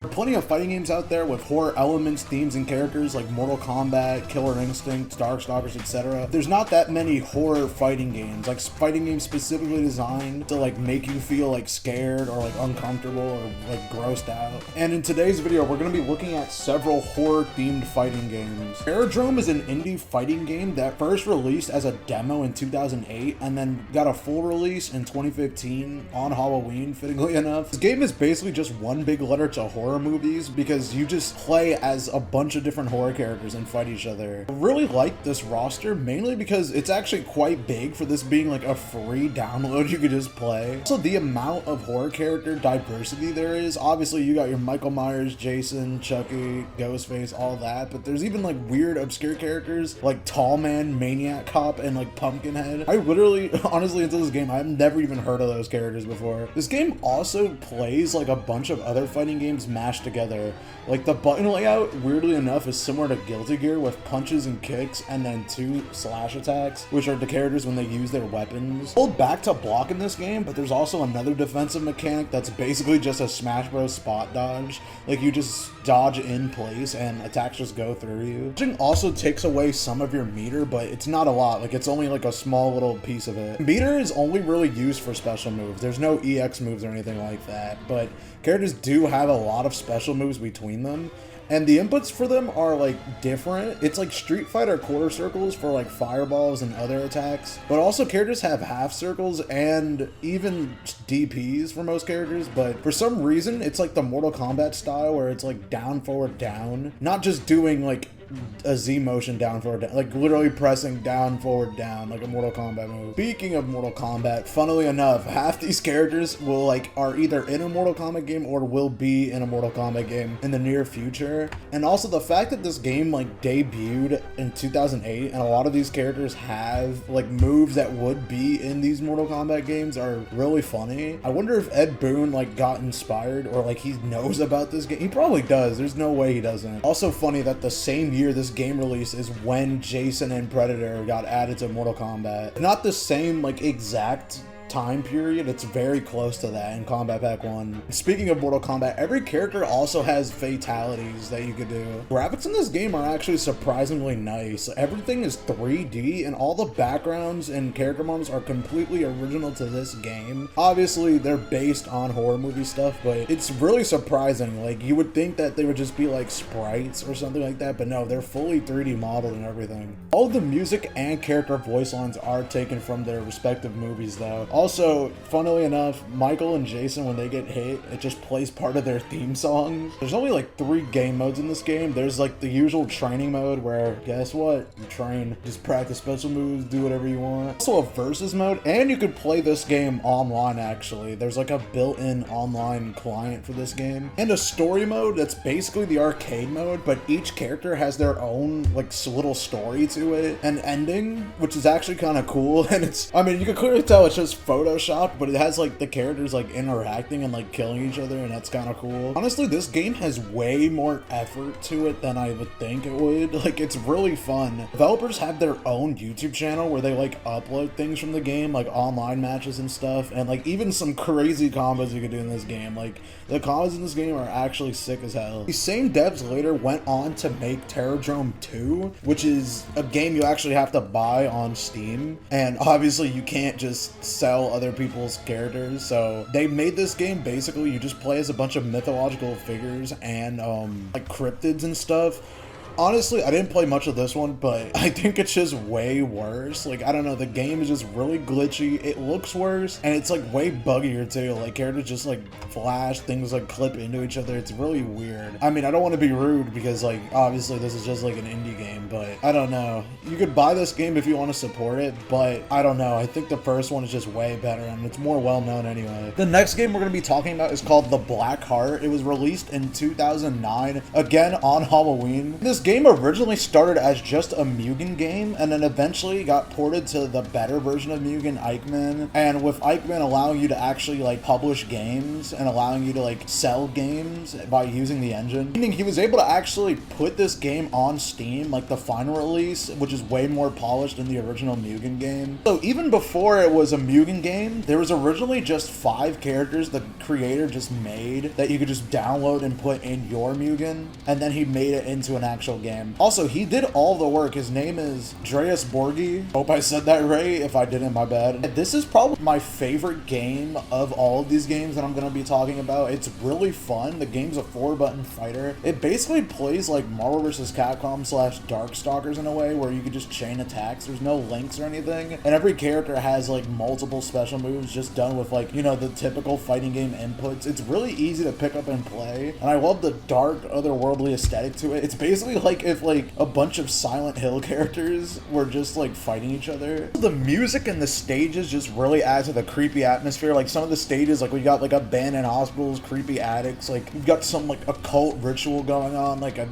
There are plenty of fighting games out there with horror elements, themes, and characters like Mortal Kombat, Killer Instinct, Darkstalkers, etc. There's not that many horror fighting games, like fighting games specifically designed to like make you feel like scared or like uncomfortable or like grossed out. And in today's video, we're going to be looking at several horror-themed fighting games. Terrordrome is an indie fighting game that first released as a demo in 2008 and then got a full release in 2015 on Halloween, fittingly enough. This game is basically just one big letter to horror movies because you just play as a bunch of different horror characters and fight each other. I really like this roster mainly because it's actually quite big for this being like a free download you could just play. So the amount of horror character diversity there is, obviously you got your Michael Myers, Jason, Chucky, Ghostface, all that, but there's even like weird obscure characters like Tall Man, Maniac Cop, and like Pumpkinhead. I literally, honestly, until this game, I've never even heard of those characters before. This game also plays like a bunch of other fighting games mashed together. Like the button layout, weirdly enough, is similar to Guilty Gear with punches and kicks and then 2 slash attacks, which are the characters when they use their weapons. Hold back to block in this game, but there's also another defensive mechanic that's basically just a Smash Bros spot dodge. Like you just dodge in place and attacks just go through you. Dodging also takes away some of your meter, but it's not a lot. Like it's only like a small little piece of it. Meter is only really used for special moves. There's no EX moves or anything like that, but characters do have a lot of special moves between them. And the inputs for them are like different. It's like Street Fighter quarter circles for like fireballs and other attacks. But also characters have half circles and even DPs for most characters. But for some reason, it's like the Mortal Kombat style where it's like down, forward, down. Not just doing like a Z motion down, forward, down, like literally pressing down, forward, down, like a Mortal Kombat move. Speaking of Mortal Kombat, funnily enough, half these characters will like are either in a Mortal Kombat game or will be in a Mortal Kombat game in the near future. And also the fact that this game like debuted in 2008 and a lot of these characters have like moves that would be in these Mortal Kombat games are really funny. I wonder if Ed Boon like got inspired or like he knows about this game. He probably does. There's no way he doesn't. Also funny that the same year this game release is when Jason and Predator got added to Mortal Kombat. Not the same like exact time period, it's very close to that in Combat Pack 1. Speaking of Mortal Kombat, every character also has fatalities that you could do. Graphics in this game are actually surprisingly nice. Everything is 3D and all the backgrounds and character models are completely original to this game. Obviously they're based on horror movie stuff, but it's really surprising. Like you would think that they would just be like sprites or something like that, but no, they're fully 3D modeled and everything. All of the music and character voice lines are taken from their respective movies though. Also, funnily enough, Michael and Jason, when they get hit, it just plays part of their theme song. There's only like 3 game modes in this game. There's like the usual training mode where, guess what? You train, just practice special moves, do whatever you want. Also a versus mode, and you could play this game online actually. There's like a built-in online client for this game. And a story mode that's basically the arcade mode, but each character has their own like little story to it. An ending, which is actually kind of cool. And it's, I mean, you can clearly tell it's just photoshopped, but it has like the characters like interacting and like killing each other, and that's kind of cool. Honestly, this game has way more effort to it than I would think it would. Like it's really fun. Developers have their own YouTube channel where they like upload things from the game, like online matches and stuff, and like even some crazy combos you could do in this game. Like the combos in this game are actually sick as hell. These same devs later went on to make Terrordrome 2, which is a game you actually have to buy on Steam, and obviously you can't just sell other people's characters, so they made this game basically you just play as a bunch of mythological figures and like cryptids and stuff. Honestly, I didn't play much of this one, but I think it's just way worse. Like, I don't know, the game is just really glitchy. It looks worse, and it's like way buggier too. Like, characters just like flash, things like clip into each other. It's really weird. I mean, I don't want to be rude because like, obviously this is just like an indie game, but I don't know. You could buy this game if you want to support it, but I don't know. I think the first one is just way better, and it's more well-known anyway. The next game we're going to be talking about is called The Black Heart. It was released in 2009, again on Halloween. This this game originally started as just a Mugen game, and then eventually got ported to the better version of Mugen, Eichmann. And with Eichmann allowing you to actually like publish games and allowing you to like sell games by using the engine, meaning he was able to actually put this game on Steam, like the final release, which is way more polished than the original Mugen game. So even before it was a Mugen game, there was originally just 5 characters the creator just made that you could just download and put in your Mugen, and then he made it into an actual game. Also, he did all the work. His name is Andreas Borgi. Hope I said that right. If I didn't, my bad. This is probably my favorite game of all of these games that I'm going to be talking about. It's really fun. The game's a 4-button fighter. It basically plays like Marvel vs. Capcom / Darkstalkers in a way where you could just chain attacks. There's no links or anything. And every character has like multiple special moves just done with like, you know, the typical fighting game inputs. It's really easy to pick up and play. And I love the dark, otherworldly aesthetic to it. It's basically like if like a bunch of Silent Hill characters were just like fighting each other. The music and the stages just really add to the creepy atmosphere. Like some of the stages, like we got like abandoned hospitals, creepy attics, like we've got some like occult ritual going on, like a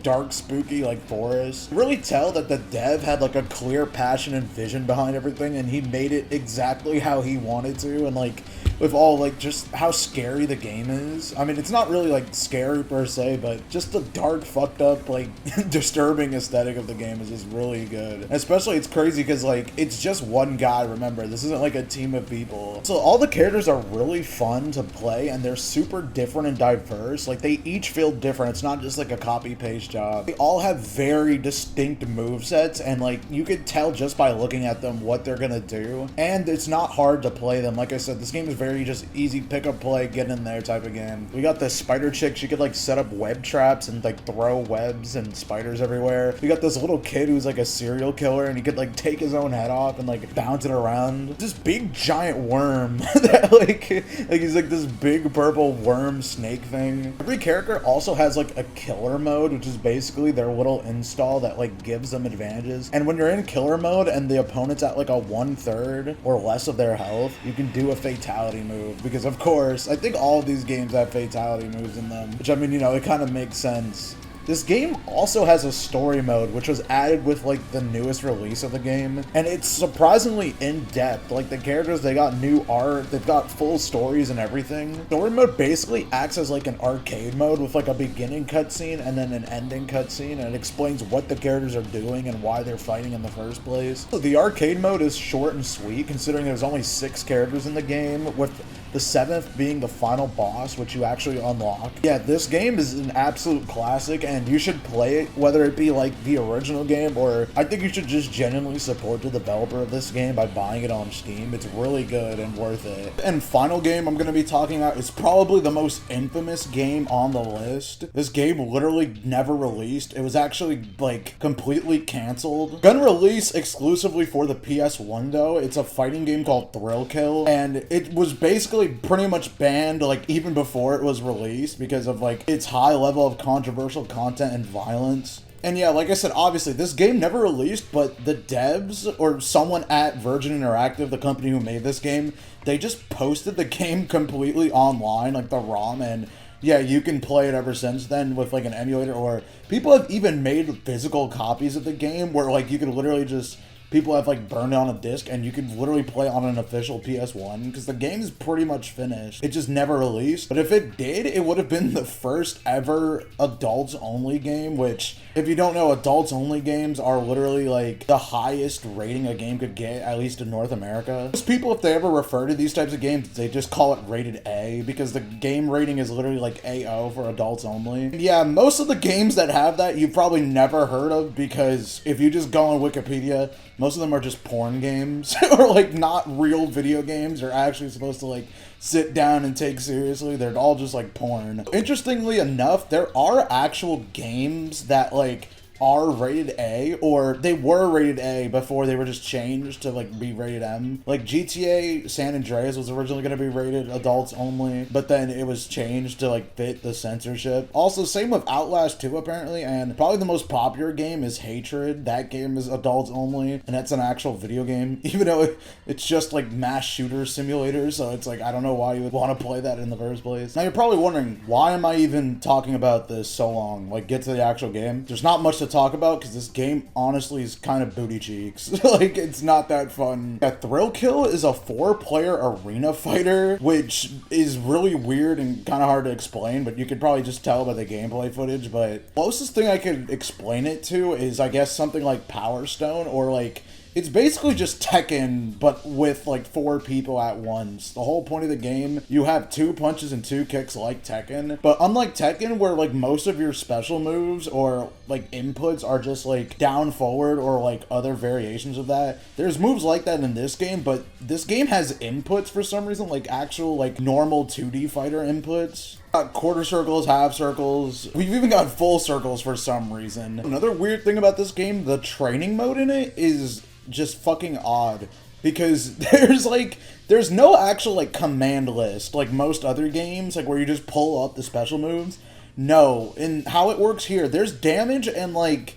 dark, spooky, like, forest. You really tell that the dev had, like, a clear passion and vision behind everything, and he made it exactly how he wanted to, and, like, with all, like, just how scary the game is. I mean, it's not really, like, scary per se, but just the dark, fucked up, like, disturbing aesthetic of the game is just really good. And especially, it's crazy because, like, it's just one guy, remember. This isn't, like, a team of people. So all the characters are really fun to play, and they're super different and diverse. Like, they each feel different. It's not just, like, a copy-paste job. They all have very distinct movesets, and, like, you could tell just by looking at them what they're gonna do. And it's not hard to play them. Like I said, this game is very just easy pick up play, get in there type of game. We got this spider chick. She could like set up web traps and like throw webs and spiders everywhere. We got this little kid who's like a serial killer, and he could like take his own head off and like bounce it around. This big giant worm that like he's like this big purple worm snake thing. Every character also has like a killer mode, which is basically their little install that like gives them advantages. And when you're in killer mode and the opponent's at like a 1/3 or less of their health, you can do a fatality move, because of course I think all of these games have fatality moves in them, which I mean, you know, it kind of makes sense. This game also has a story mode, which was added with like the newest release of the game, and it's surprisingly in-depth. Like the characters, they got new art, they've got full stories and everything. Story mode basically acts as like an arcade mode with like a beginning cutscene and then an ending cutscene, and it explains what the characters are doing and why they're fighting in the first place. So the arcade mode is short and sweet, considering there's only 6 characters in the game, with the 7th being the final boss, which you actually unlock. Yeah, this game is an absolute classic, and you should play it, whether it be like the original game, or I think you should just genuinely support the developer of this game by buying it on Steam. It's really good and worth it. And final game I'm going to be talking about is probably the most infamous game on the list. This game literally never released. It was actually like completely canceled. Gonna release exclusively for the PS1 though. It's a fighting game called Thrill Kill, and it was basically pretty much banned like even before it was released because of like its high level of controversial content and violence. And yeah, like I said, obviously this game never released, but the devs or someone at Virgin Interactive, the company who made this game, they just posted the game completely online, like the ROM, and yeah, you can play it ever since then with like an emulator, or people have even made physical copies of the game where like you could literally just, people have like burned it on a disc and you could literally play on an official PS1, because the game is pretty much finished. It just never released. But if it did, it would have been the first ever adults only game, which if you don't know, adults only games are literally like the highest rating a game could get, at least in North America. Most people, if they ever refer to these types of games, they just call it rated A, because the game rating is literally like AO for adults only. And yeah, most of the games that have that you've probably never heard of, because if you just go on Wikipedia, most of them are just porn games or like not real video games you're actually supposed to like sit down and take seriously. They're all just like porn. Interestingly enough, there are actual games that like are rated A, or they were rated A before they were just changed to like be rated M. Like GTA San Andreas was originally going to be rated adults only, but then it was changed to like fit the censorship. Also, same with Outlast 2 apparently, and probably the most popular game is Hatred. That game is adults only, and that's an actual video game, even though it's just like mass shooter simulator, so it's like, I don't know why you would want to play that in the first place. Now you're probably wondering, why am I even talking about this so long? Like, get to the actual game. There's not much to talk about because this game honestly is kind of booty cheeks. Like, it's not that fun. A Thrill Kill is a 4-player arena fighter, which is really weird and kind of hard to explain, but you could probably just tell by the gameplay footage. But closest thing I could explain it to is, I guess, something like Power Stone, or like, it's basically just Tekken, but with like 4 people at once. The whole point of the game, you have 2 punches and 2 kicks like Tekken, but unlike Tekken, where like most of your special moves or like inputs are just like down, forward, or like other variations of that, there's moves like that in this game, but this game has inputs for some reason, like actual like normal 2D fighter inputs. Got quarter circles, half circles. We've even got full circles for some reason. Another weird thing about this game, the training mode in it is just fucking odd, because there's no actual like command list like most other games, like where you just pull up the special moves. No, and how it works here, there's damage and like,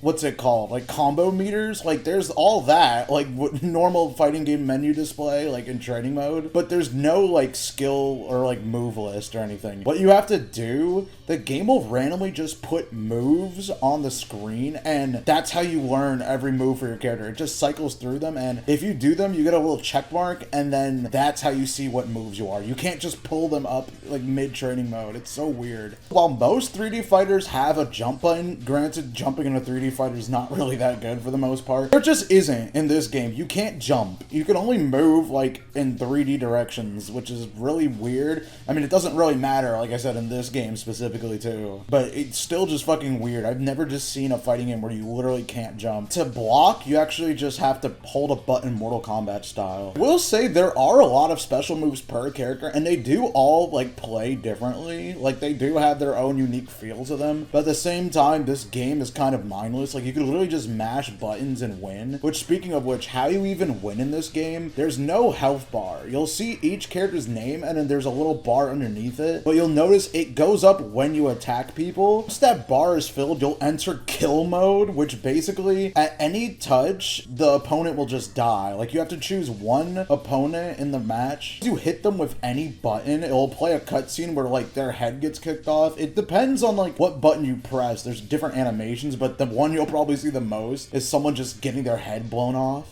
what's it called, like combo meters, like there's all that like normal fighting game menu display like in training mode, but there's no like skill or like move list or anything. What you have to do, the game will randomly just put moves on the screen, and that's how you learn every move for your character. It just cycles through them, and if you do them, you get a little check mark, and then that's how you see what moves you are. You can't just pull them up like mid training mode. It's so weird. While most 3D fighters have a jump button, granted jumping in a 3D fighter is not really that good for the most part, there just isn't in this game. You can't jump. You can only move like in 3D directions, which is really weird. I mean, it doesn't really matter, like I said, in this game specifically too, but it's still just fucking weird. I've never just seen a fighting game where you literally can't jump. To block, you actually just have to hold a button Mortal Kombat style. I will say there are a lot of special moves per character, and they do all like play differently. Like, they do have their own unique feel to them, but at the same time, this game is kind of mindless. Like, you could literally just mash buttons and win, which, speaking of which, how you even win in this game, there's no health bar. You'll see each character's name, and then there's a little bar underneath it, but you'll notice it goes up when you attack people. Once that bar is filled, you'll enter kill mode, which basically at any touch, the opponent will just die. Like, you have to choose one opponent in the match. If you hit them with any button, it'll play a cutscene where like their head gets kicked off. It depends on like what button you press. There's different animations, but the one you'll probably see the most is someone just getting their head blown off.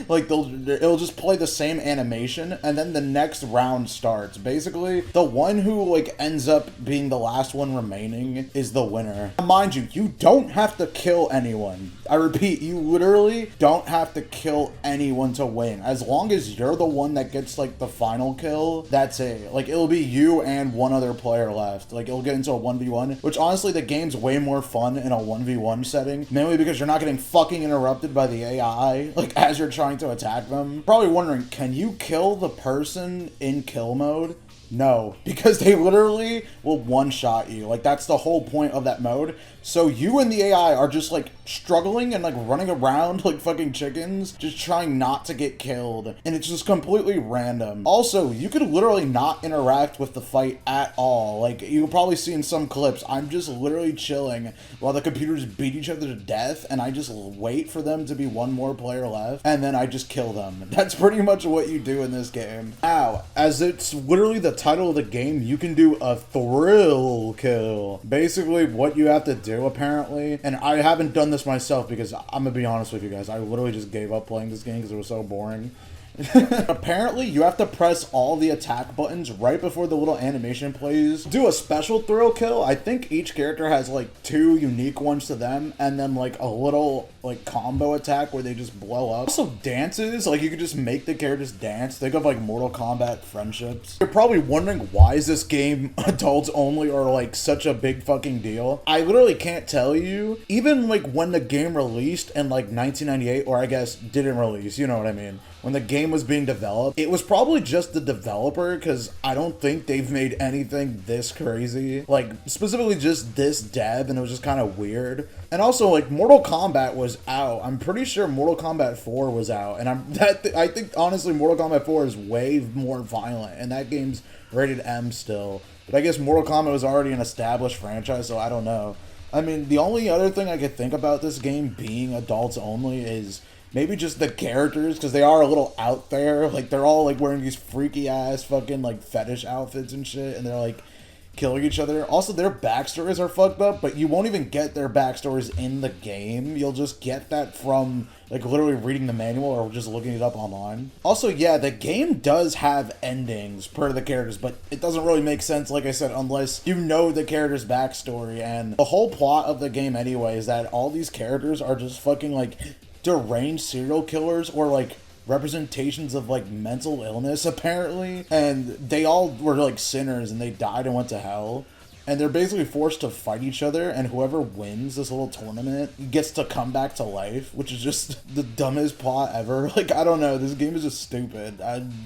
Like, it'll just play the same animation, and then the next round starts. Basically, the one who like ends up being the last one remaining is the winner. Mind you, you don't have to kill anyone. I repeat, you literally don't have to kill anyone to win. As long as you're the one that gets like the final kill, that's it. Like, it'll be you and one other player left. Like, it'll get into a 1v1, which honestly, the game's way more fun in a 1v1 setting, mainly because you're not getting fucking interrupted by the AI, like, as you're trying to attack them. Probably wondering, can you kill the person in kill mode? No, because they literally will one-shot you. Like, that's the whole point of that mode. So you and the AI are just like struggling and like running around like fucking chickens, just trying not to get killed. And it's just completely random. Also, you could literally not interact with the fight at all. Like, you'll probably see in some clips, I'm just literally chilling while the computers beat each other to death, and I just wait for them to be one more player left, and then I just kill them. That's pretty much what you do in this game. Now, as it's literally the title of the game, you can do a thrill kill. Basically, what you have to do, apparently, and I haven't done this myself because I'm gonna be honest with you guys, I literally just gave up playing this game because it was so boring. Apparently, you have to press all the attack buttons right before the little animation plays. Do a special thrill kill. I think each character has like 2 unique ones to them, and then like a little like combo attack where they just blow up. Also, dances, like you could just make the characters dance. Think of like Mortal Kombat friendships. You're probably wondering, why is this game adults only, or like such a big fucking deal? I literally can't tell you. Even like when the game released in like 1998, or I guess didn't release, you know what I mean, when the game was being developed, it was probably just the developer, because I don't think they've made anything this crazy. Like, specifically just this dev, and it was just kind of weird. And also, like, Mortal Kombat was out. I'm pretty sure Mortal Kombat 4 was out, and I think, honestly, Mortal Kombat 4 is way more violent, and that game's rated M still. But I guess Mortal Kombat was already an established franchise, so I don't know. I mean, the only other thing I could think about this game being adults only is maybe just the characters, because they are a little out there. Like, they're all, like, wearing these freaky-ass fucking, like, fetish outfits and shit, and they're, like, killing each other. Also, their backstories are fucked up, but you won't even get their backstories in the game. You'll just get that from, like, literally reading the manual or just looking it up online. Also, yeah, the game does have endings per the characters, but it doesn't really make sense, like I said, unless you know the character's backstory. And the whole plot of the game anyway is that all these characters are just fucking, like, deranged serial killers, or, like, representations of, like, mental illness, apparently. And they all were, like, sinners, and they died and went to hell. And they're basically forced to fight each other, and whoever wins this little tournament gets to come back to life, which is just the dumbest plot ever. Like, I don't know, this game is just stupid.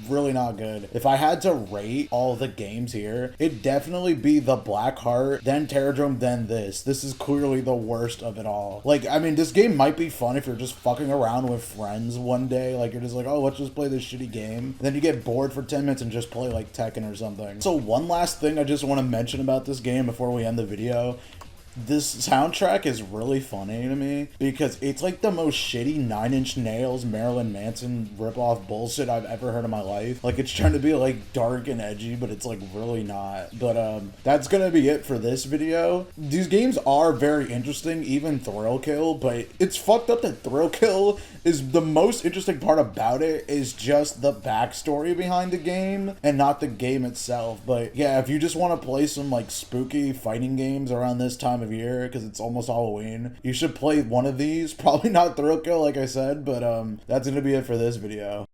Really not good. If I had to rate all the games here, it'd definitely be the Black Heart, then Terrordrome, then this. This is clearly the worst of it all. Like, I mean, this game might be fun if you're just fucking around with friends one day. Like, you're just like, oh, let's just play this shitty game. Then you get bored for 10 minutes and just play, like, Tekken or something. So one last thing I just want to mention about this game before we end the video. This soundtrack is really funny to me because it's like the most shitty 9 Inch Nails Marilyn Manson ripoff bullshit I've ever heard in my life. Like, it's trying to be like dark and edgy, but it's like really not. But that's gonna be it for this video. These games are very interesting, even Thrill Kill, but it's fucked up that Thrill Kill is the most interesting part about it is just the backstory behind the game and not the game itself. But yeah, if you just want to play some like spooky fighting games around this time of year, because it's almost Halloween, you should play one of these. Probably not Thrill Kill, like I said, but that's gonna be it for this video.